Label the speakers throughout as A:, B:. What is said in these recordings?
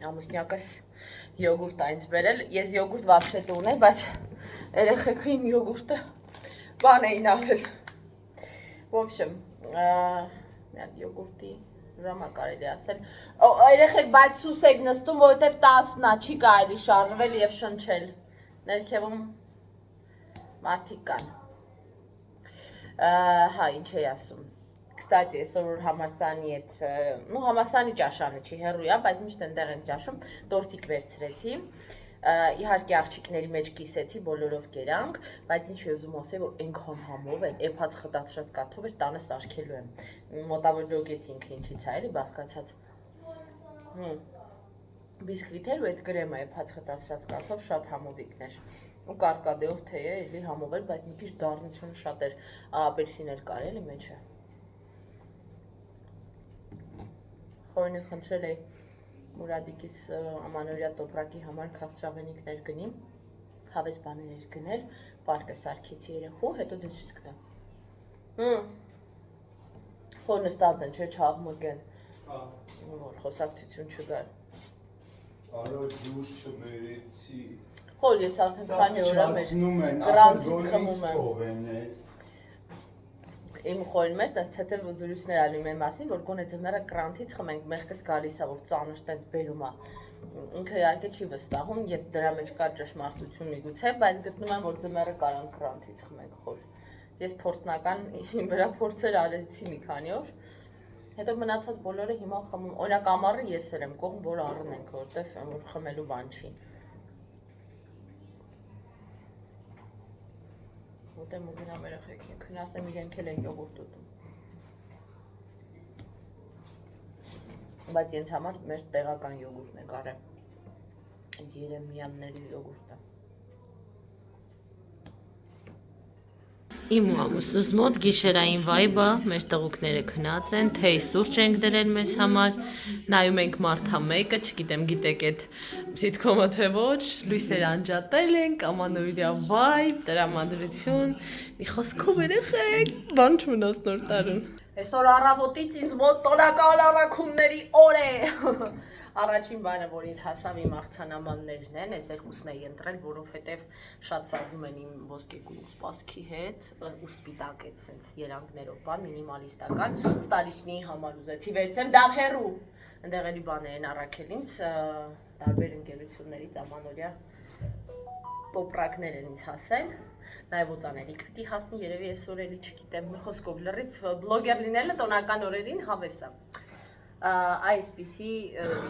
A: ամուսնյակս յոգուրտ այնց բերել, ես յոգուրտ վաբշե տունեի, բայց երեխեքը իմ յոգուրտը բան էին արել։ В общем, մի հատ յոգուրտի ժամա կարելի ասել։ Երեխեք, բայց սուս եք նստում, որովհետև 10-ն է, չի կարելի շարժվել եւ շնչել։ Ներքևում մարդիկ կան։ Հա, ինչ էի ասում։ Կստати, այսօր որ համալսարանի հետ, համալսարանի ճաշանը չի հեռու է, բայց միշտ այնտեղ են ճաշում, տորտիկ վերցրեցի։ Իհարկե աղջիկների մեջ կիսեցի, բոլորով կերանք, բայց ինչ է ուզում ասել, որ այնքան համով են, էփած խտացրած կաթով էր, տանը սարքելու եմ։ Մոտավոր ջոգեցի ինքը ինչից է, էլի բաղկացած։ Բիսկվիթ էր ու այդ գրեմը էփած խտացրած կաթով շատ համովիկներ։ Ու կարկադեով թեյը էլի համով էր, բայց մի քիչ դառնությունը շատ էր, ապելսիներ կար էլի մեջը։ Խորնի խնդրել էի Մուրադիկիս ամանորյա տոպրակի համար քաղցրավենիքներ գնի, հավես բաներ էր գնել, պարկը սարքեցի երեխու, հետո ձեզ ցույց կտամ։ Խոր նստած են, չէ, չաղմկեն, որ խոսակցություն չգա։
B: Արա ջուր չբերեցի։
A: Խոր ես արդեն քանի օր եմ գրանտից խմում եմ։ Իմ խորին մեջ տես թեթև զրույցներ ալի մեր մասին, որ գոնե ձմեռը կրանտից խմենք, մեղքս գալիս է, որ ծանր տենց բերում է։ Ինքը իհարկե չի վստահում, եւ դրա մեջ կա ճշմարտություն միգուցե, բայց գտնում եմ, որ ձմեռը կարան կրանտից խմենք խոր։ Ես փորձնական իմ վրա փորձեր արեցի մի քանի օր։ Հետո մնացած բոլորը հիմա խմում, օրինակ ամառը ես եմ կողմ, որ առնենք, որտեվ որ խմելու բան չի։ Ուտեմ ու գնամ երեխեքին, քնասնեմ իրենք էլ են յոգուրտ ուտում։ Բայց ինձ համար մեր տեղական յոգուրտն է կարը, Երեմյանների յոգուրտը։ Իմ ու ամուսուս մոտ գիշերային վայբը, մեր տղուկները քնած են, թեյ սուրճ ենք դրել մեզ համար, նայում ենք մարդա մեկը, չգիտեմ գիտեք այդ սիտկոմը թե ոչ, լույսեր անջատել ենք, ամանորյա վայբ, տրամադրություն, մի խոսքով երեխեք, բան չմնաց նոր տարում։ Այսօր առավոտից ինձ մոտ տոնական առաքումների օր է։ Առաջին բանը, որ ինձ հասավ իմ աղցանամաններն են, այս երկուսն էի ընտրել, որովհետև շատ սազում են իմ ոսկեգույն սպասքի հետ, ու սպիտակ այդ սենց երանգներով բան, մինիմալիստական, ստալիչնի համար ուզեցի վերցեմ, դա հեռու, ընդեղ էլի բաներ են առաքել ինձ, տարբեր ընկերություններից ամանորյա տոպրակներ են ինձ հասել, նաև օծանելիք պիտի հասնի, երևի այսօր էլի չգիտեմ, մի խոսքով լրիվ բլոգեր լինելը տոնական օրերին հավես է։ Այսպիսի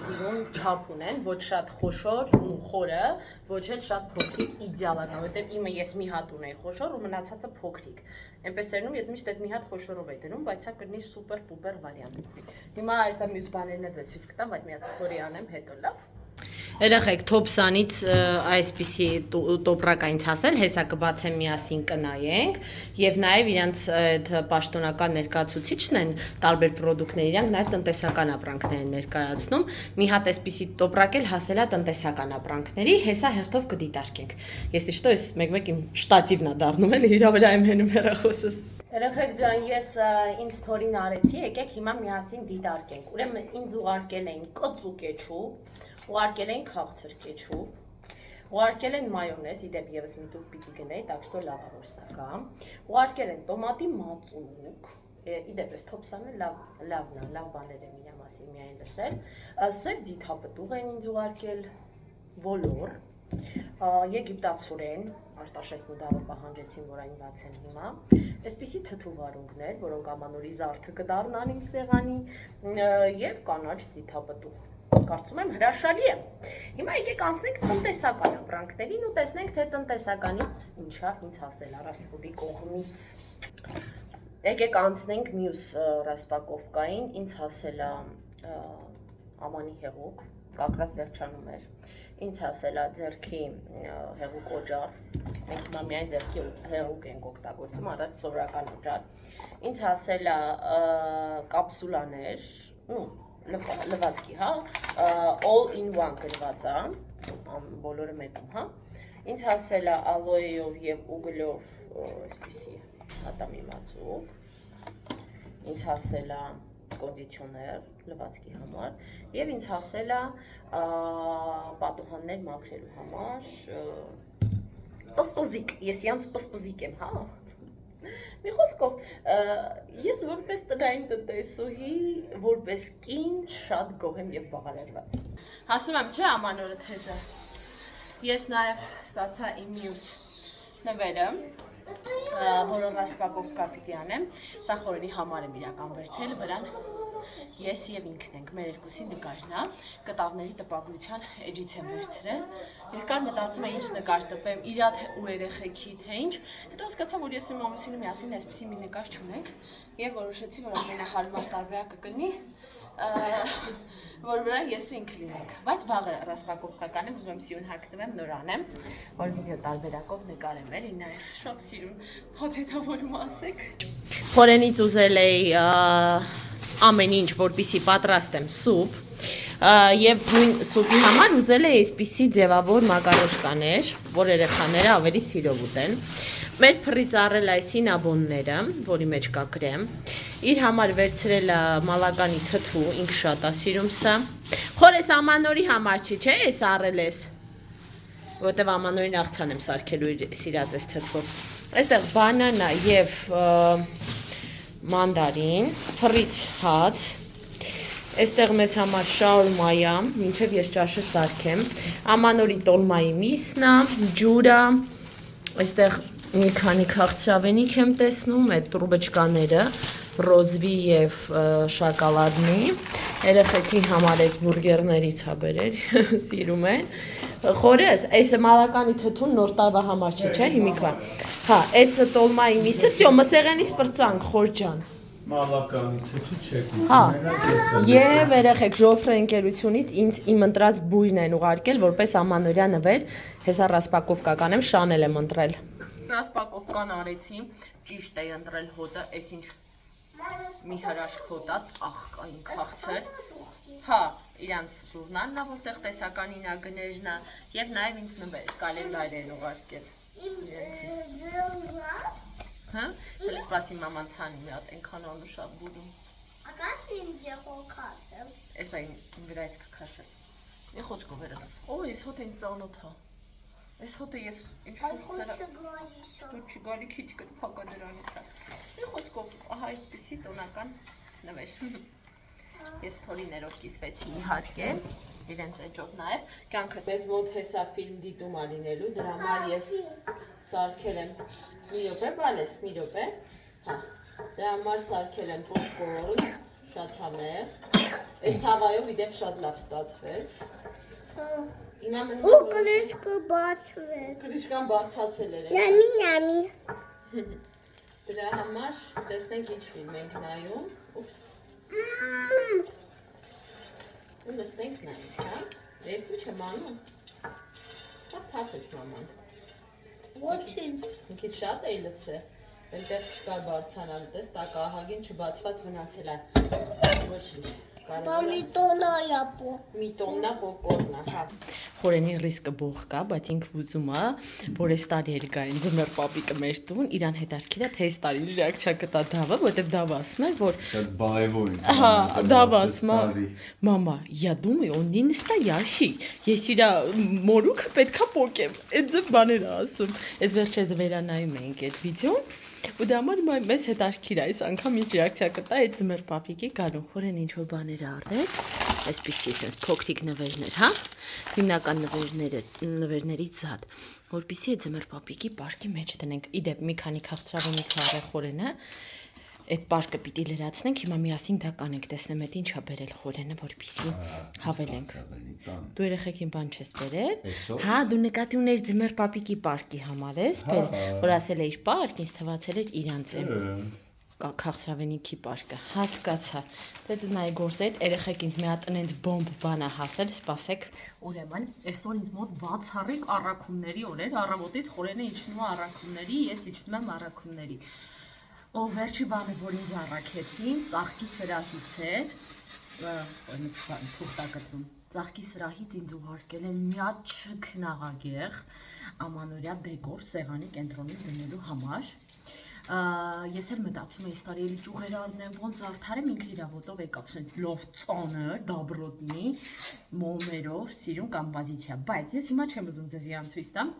A: սիրուն չափ ունեն, ոչ շատ խոշոր ու խորը, ոչ էլ շատ փոքրիկ իդեալական, որովհետև իմը ես մի հատ ունեի խոշոր ու մնացածը փոքրիկ։ Այնպես երնում ես միշտ այդ մի հատ խոշորով եմ դնում, բայց սա կլինի սուպեր պուպեր վարիանտ։ Հիմա այս մյուս բաներն էլ ցույց կտամ, բայց մի հատ սթորի անեմ, հետո լավ։ Երեխեք top 20-ից այսպիսի տոպրակ այնց հասել, հեսա կբացեմ միասին կնայենք եւ նաեւ իրանց այդ պաշտոնական ներկայացուցիչն են տարբեր պրոդուկտներ, իրանք նաեւ տնտեսական ապրանքներ են ներկայացնում։ Մի հատ այսպիսի տոպրակ էլ հասել է տնտեսական ապրանքների, հեսա հերթով կդիտարկենք։ Если что, ես մեկ-մեկ իմ շտատիվն է դառնում էլ իրա վրա եմ հենում հեռախոսս։ Երեխեք ջան, ես իմ սթորին արեցի, եկեք հիմա միասին դիտարկենք։ Ուրեմն ինձ ուղարկել էին կծու կեչուպ, ուղարկել են քաղցր կեչուպ, ուղարկել են մայոնեզ, իդեպ եւս մի տուփ պիտի գնեի, так что լավ է որ սա կա։ Ուղարկել են տոմատի մածուկ, իդեպ էս թոփսանը լավ բաներ եմ իրա մասին միայն լսել։ Սև ձիթապտուղ են ինձ ուղարկել, ոլոր, եգիպտացորեն, արտաշեսն ու դավը պահանջեցին, որ այն բացեն հիմա։ Այսպիսի թթու վարունգներ, որոնք ամանորի զարդը կդառնան իմ սեղանի, եւ կանաչ ձիթապտուղ։ Կարծում եմ հրաշալի է։ Հիմա եկեք անցնենք տնտեսական ապրանքներին ու տեսնենք, թե տնտեսականից ինչա ինձ հասել Ռասպուդի կողմից։ Եկեք անցնենք մյուս ռասպակովկային, ինձ հասել է ամանի հեղուկ, կակրած վերջանում էր։ Ինձ հասել է ձեռքի հեղուկ օջար, մենք հիմա միայն ձեռքի հեղուկ ենք օգտագործում, առաջ սովորական օջար։ Ինձ հասել է կապսուլաներ, լվացքի, հա, all in one գրված է, բոլորը մեկում, հա։ Ինձ հասել է ալոեով եւ ուգլով այսպիսի ատամի մածուկ։ Ինձ հասել է կոնդիցիոներ լվացքի համար եւ ինձ հասել է պատուհաններ մաքրելու համար պսպզիկ, ես իրանց պսպզիկ եմ, հա։ Մի խոսքով, ես որպես տնային տնտեսուհի, որպես կին շատ գոհ եմ եւ բաղարարված։ Հասնում եմ, չէ՞ ամանորը թեժը։ Ես նաեւ ստացա իմ մյուս նվերը, որը ռասպակովկա պիտի անեմ, սա խորենի համար եմ իրական վերցել, վրան ես եւ ինքն ենք, մեր երկուսի նկարն է, կտավների տպագրության էջից եմ վերցրել, երկար մտածում եմ ինչ նկար տպեմ, իրա թե ու երեխեքի թե ինչ, հետո հասկացա, որ ես ու իմ ամուսինը միասին այսպիսի մի նկար չունենք եւ որոշեցի, որ ամենահարմար տարբերակը կլինի, որ վրա ես ու ինքը լինենք, բայց վաղը ռասպակովկական եմ, ուզում եմ սիրուն հագնվեմ, նոր անեմ, որ վիդեո տարբերակով նկարեմ էր, նաև շատ սիրուն փոթեթավորում ասեք։ Խորենից ուզել էի ամեն ինչ, որպեսզի պատրաստեմ սուպ, եւ նույն սուպի համար ուզել էի այսպիսի ձևավոր մակարոշկաներ, որ երեխաները ավելի սիրով ուտեն։ Մեր փռից առել է սինաբոնները, որի մեջ կա կրեմ, իր համար վերցրել է մալականի թթու, ինքը շատ է սիրում սա։ Խորես ամանորի համար չի, չէ՞ ես առել ես, որտեվ ամանորին աղցան եմ սարքելու իր սիրած այս թթվով։ Այստեղ բանանա եւ մանդարին, փռից հաց, այստեղ մեզ համար շաուրմայա, մինչև ես ճաշը սարքեմ, ամանորի տոլմայի միսնա, ջուրա, այստեղ մի քանի քաղցրավենիք եմ տեսնում, այդ տրուբեչկաները, ռոզվի եւ շոկոլադնի, երեխեքի համար այդ բուրգերներից ա բերել, սիրում են։ Խորես, այս մալականի թթուն նոր տարվա համար չի, չէ՞, հիմիկվա։ Հա, այս տոլմայի միսը, всё, մսեղենից պրծանք, խոր ջան։
B: Մալականի թթու չեք ուզում։
A: Հա, եւ երեխեք Ժոֆրե ընկերությունից ինձ իմ ընտրած բույրն են ուղարկել, որպես ամանորյա նվեր, հեսա ռասպակովկա կանեմ, շանել եմ ընտրել։ Ռասպակովկան արեցի, ճիշտ է ընտրել հոտը, այսինչ մի հրաշք հոտա, ծաղկային քաղցր, հա, իրանց ժուրնալն է, որտեղ տեսականին է գներն է, եւ նաեւ ինձ նվեր, կալենդար են ուղարկել։ Հա, հենց սպասի մաման ցանի մի հատ այնքան անուշա բուրում։
C: Ակաս ինձ եղոքասը։
A: Էս այն գրայդ կքաշը։ Մի խոսքով էր։ Օ, ես հոտ ինձ ծանոթ է։ Այս հոտը ես ինչ-որ ծրա դու չգալի քիչ կփակա դրանից է։ Մի խոսքով, ահա այսպեսի տոնական նվեր։ Ես թորիներով կիսվեցի իհարկե, իրենց էջով նաև։ Կյանքս մեզ մոտ հեսա ֆիլմ դիտում ա լինելու, դրա համար ես սարքել եմ մի րոպե, բալես, մի րոպե։ Հա, դրա համար սարքել եմ պոպկորն, շատ համեղ։ Այս թավայով իդեպ շատ լավ ստացվեց։
C: Ու կրիշկը բացվեց։
A: Կրիշկան բացացել էր։
C: Նամի նամի։
A: Դրա համար տեսնենք ինչ ֆիլմ ենք նայում։ Ուպս։ Ու նստենք նայենք, հա։ Ես ու չեմ անում։ Հա թափեց մաման։
C: Ոչինչ։
A: Մի քիչ շատ էի լցրել։ Այնտեղ չկար բարձանալու, տես տակահագին չբացված մնացել է։ Ոչինչ։
C: Պամիտոնայա պո։
A: Մի տոննա պոպկորնա, հա։ Խորենի ռիսկը բող կա, բայց ինքը ուզում է, որ այս տարի էլ գային ձմեռ պապիկը մեր տուն, իրան հետաքրքիր է, թե այս տարի ռեակցիա կտա դավը, որտեվ դավը ասում է, որ
B: Շատ բայևոյն։
A: Հա, դավը ասում է, մամա, я думаю, он не настоящий։ Ես իր մորուքը պետքա պոկեմ։ Այդ ձև բաներ է ասում։ Այս վերջերս վերանայում ենք այդ վիդեոն։ Ու դա համար մեծ հետաքրքիր է, այս անգամ ինչ ռեակցիա կտա այդ ձմեռ պապիկի գալու։ Խորեն ինչ որ բաներ արեց, այսպիսի sense փոքրիկ նվերներ, հա։ Հիմնական նվերներից զատ, որպեսզի այդ ձմեռ պապիկի պարկի մեջ դնենք։ Իդեպ մի քանի քաղցրավենիք խաղը խորենը, այդ պարկը պիտի լրացնենք, հիմա միասին դա կանենք, տեսնեմ այդ ինչա բերել խորենը, որպեսզի հավելենք։ Դու երեխեքին բան չես բերել։ Հա, դու նկատի ուներ ձմեռ պապիկի պարկի համար ես, որ ասել էիր պարկ, ինձ թվացել էր իրանց է քաղցրավենիքի պարկը, հասկացա։ Դե դու նայ գործ այդ երեխեք ինձ մի հատ ընդ բոմբ բան է հասել, սպասեք։ Ուրեմն, այսօր ինձ մոտ բացառիկ առաքումների օր էր, առավոտից խորենը իջնում է առաքումների, ես իջնում եմ առաքումների։ Ո վերջի բանը, որ ինձ առաքեցին, ծաղկի սրահից էր, թուղթակտում, ծաղկի սրահից ինձ ուղարկել են մի հատ չքնաղագեղ, ամանորյա դեկոր սեղանի կենտրոնին դնելու համար, ես էլ մտածում էի ստարի էլի ճյուղեր առնեմ, ոնց արդարեմ ինքը իր ոտով եկավ, ասենք լով ծանր, դաբրոտնի, մոմերով, սիրուն կոմպոզիցիա, բայց ես հիմա չեմ ուզում ձեզ իրան ցույց տամ։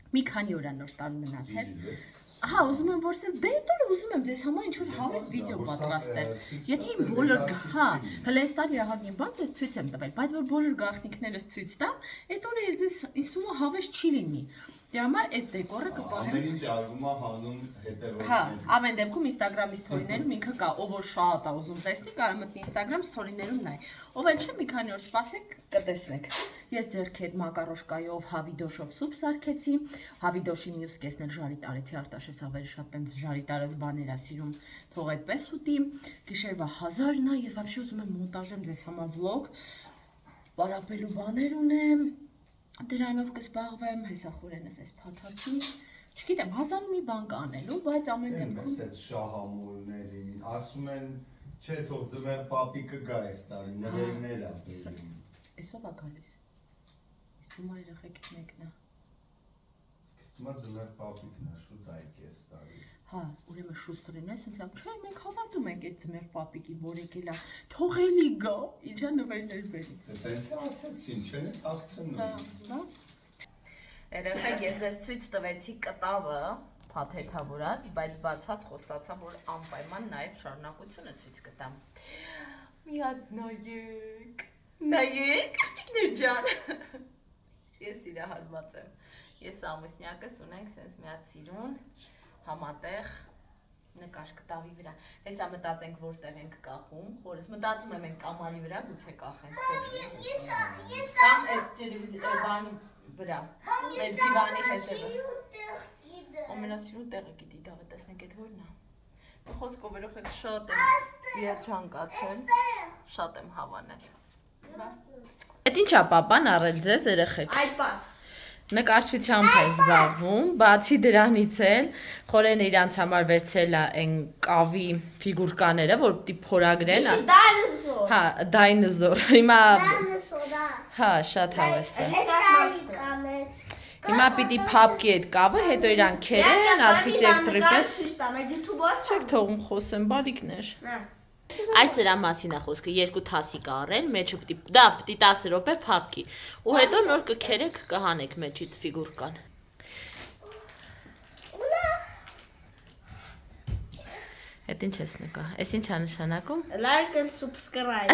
A: Մի քանի օր անոր տան մնացել։ Ահա, ուզում եմ որ դե դու ուզում եմ ձեզ համար ինչ-որ հավես վիդեո պատրաստել։ Եթե իմ բոլոր, հա, հələ այս տարի ահագին բան ձեզ ցույց եմ տվել, բայց որ բոլոր գաղտնիքներս ցույց տամ, այդ օրը ձեզ ինձ թվում է հավես չի լինի։ Դե համար այս դեկորը կպահեմ։
B: Ամեն ինչ արվում է հանուն հետևորդներ։
A: Հա, ամեն դեպքում Instagram-ի story-ներում ինքը կա, ով որ շատ է ուզում տեսնի, կարող մտնի Instagram story-ներում նայ։ Ով էլ չէ, մի քանի օր սպասեք, կտեսնեք։ Ես ձեռքի հետ մակարոշկայով հավիդոշով սուպ սարքեցի, հավիդոշի մյուս կեսն էլ ժարի տարեցի, Արտաշես ավելի շատ տենց ժարի տարած բաներ է սիրում, թող այդպես ուտի։ Գիշերվա 1000-ն է, ես вообще ուզում եմ մոնտաժեմ ձեզ համար vlog, պարապելու բաներ ունեմ։ Դրանով կզբաղվեմ, հեսա խորենս այս փաթաթի, չգիտեմ, 1000 մի բան կանելու, բայց ամեն դեպքում
B: Ես այդ շահամոլներին, ասում են, չէ, թող ձմեռ պապիկը գա այս տարի, նվերներ ա բերում։
A: Այսով է գալիս, իսկ հիմա երեխեքից մեկն է։
B: Սկսում է ձմեռ պապիկն է, շուտ այք այս տարի։
A: Հա, ուրեմն շուստրին է, ասենց լավ, չէ, մենք հավատում ենք այդ ձմեռ պապիկին, որ եկել է, թող էլի գա, ինչա նվերներ բերի։
B: Տենց է ասեցին, չեն է թաքցնում։
A: Հա։ Երեխեք, ես ձեզ ցույց տվեցի կտավը, փաթեթավորած, բայց բացած խոստացա, որ անպայման նաև շարունակությունը ցույց կտամ։ Մի հատ նայեք, աղջիկներ ջան։ Ես սիրահարված եմ։ Ես ամուսնյակս ունենք սենց մի հատ սիրուն, համատեղ նկար կտավի վրա։ Հեսա մտածենք որտեղ ենք կախում, խորս մտածում եմ ենք կամարի վրա գուցե կախենք։ Կամ այս տելևիզիոն վրա։ Մեր դիվանի հետևը։ Ամենասիրուն տեղը գիտի, դա տեսնենք այդ որն է։ Խոսքով երեխեք շատ եմ երջանկացել, շատ եմ հավանել։ Այդ ինչա պապան առել ձեզ երեխեք։
C: iPad.
A: Նկարչությամբ է զբաղվում, բացի դրանից էլ խորենը իրանց համար վերցել է այն կավի ֆիգուրկաները, որ պիտի փորագրեն։
C: This is dinosaur.
A: Հա, դայնոզոր։ Հիմա
C: Dinosaur.
A: հա, շատ հավես է։
C: It's
A: Հիմա պիտի փափկի այդ կավը, հետո իրան քերեն, արխիտեկտորի պես։ Չեք թողում խոսեմ, բարիկներ։ Այս սրա մասին է խոսքը, 2 թասիկ առել, մեջը պիտի 10 րոպե փափկի։ Ու հետո նոր կքերեք, կհանեք մեջից ֆիգուրկան։ Այդ ինչ ես նկա, այս ինչ է նշանակում։
C: Like and subscribe.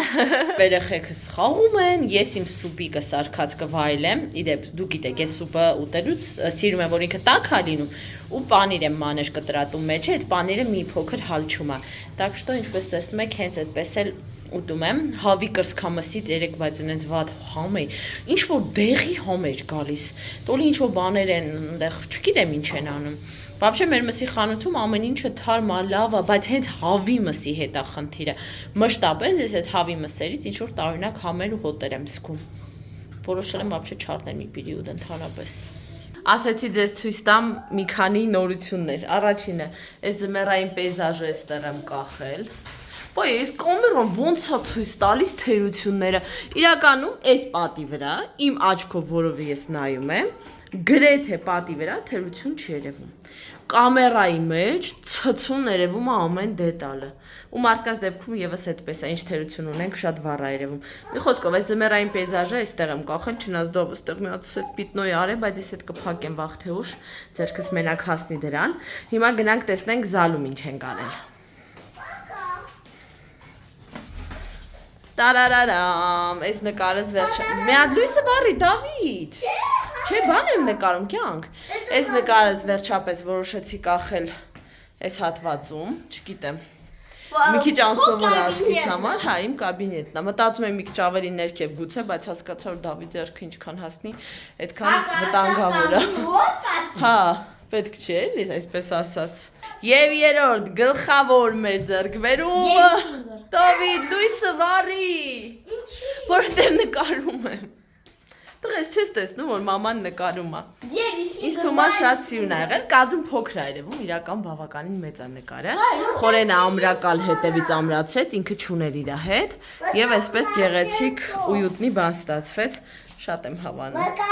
A: Երեխեքս խաղում են, ես իմ սուպիկը սարքած կվայելեմ, իդեպ դու գիտեք, ես սուպը ուտելուց սիրում եմ, որ ինքը տաք է լինում, ու պանիր եմ մանեշ կտրատում մեջ, այդ պանիրը մի փոքր հալչում է։ Так что ինչպես տեսնում եք, հենց այդպես էլ ուտում եմ, հավի կրծքամսից երեք բայց այնց վատ համ է, ինչ որ դեղի համ էր գալիս։ Տոլի ինչ որ բաներ են այնտեղ, չգիտեմ ինչ են անում։ Вообще մեր մսի խանութում ամեն ինչը թարմ է, լավ է, բայց հենց հավի մսի հետ է խնդիրը։ Մշտապես ես այդ հավի մսերից ինչ որ տարօրինակ համեր ու հոտեր եմ զգում։ Որոշել եմ вообще չարնել մի պերիոդ ընդհանրապես։ Ասեցի ձեզ ցույց տամ մի քանի նորություններ։ Առաջինը, այս զմերային պեյզաժը էստեղ եմ կախել։ Ոայ, այս կամերան ոնց է ցույց տալիս թերությունները։ Իրականում այս պատի վրա իմ աչքով, որով ես նայում եմ, գրեթե պատի վրա թերություն չի երևում։ Կամերայի մեջ ցցուն երևում է ամեն դետալը։ Ու մարդկանց դեպքում եւս այդպես է, ինչ թերություն ունենք, շատ վառ է երևում։ Մի խոսքով, այս զմերային պեյզաժը այստեղ եմ կախել, չնայած այստեղ մի հատ սետ պիտնոյ արե, բայց ես այդ կփակեմ վաղ թե ուշ, ձերքս մենակ հասնի դրան։ Հիմա գնանք տեսնենք զալում ինչ ենք անել։ Տարարարամ, այս նկարս վերջ։ Մի հատ լույսը բարի, Դավիթ։ Չէ, բան եմ նկարում, կյանք։ Այս նկարս վերջապես որոշեցի կախել այս հատվածում, չգիտեմ։ Մի քիչ անսովոր ազգիս համար, հա, իմ կաբինետն է։ Մտածում եմ մի քիչ ավելի ներքև գուցե, բայց հասկացա, որ Դավիթ ձեռքը ինչքան հասնի, այդքան վտանգավոր է։ Հա, պետք չէ, էլի, այսպես ասած։ Եվ երրորդ գլխավոր մեր ձեռքբերումը Դավիթ, լույսը վառի։ Որտեղ նկարում եմ։ Տղես չես տեսնում, որ մաման նկարում է։ Ինձ թվում է շատ սիրուն ա եղել, կադրում փոքր ա երևում, իրական բավականին մեծ ա նկարը։ Խորենը ամրակալ հետևից ամրացրեց, ինքը չուներ իր հետ, եւ այսպես գեղեցիկ ույուտնի բան ստացվեց, շատ եմ հավանում։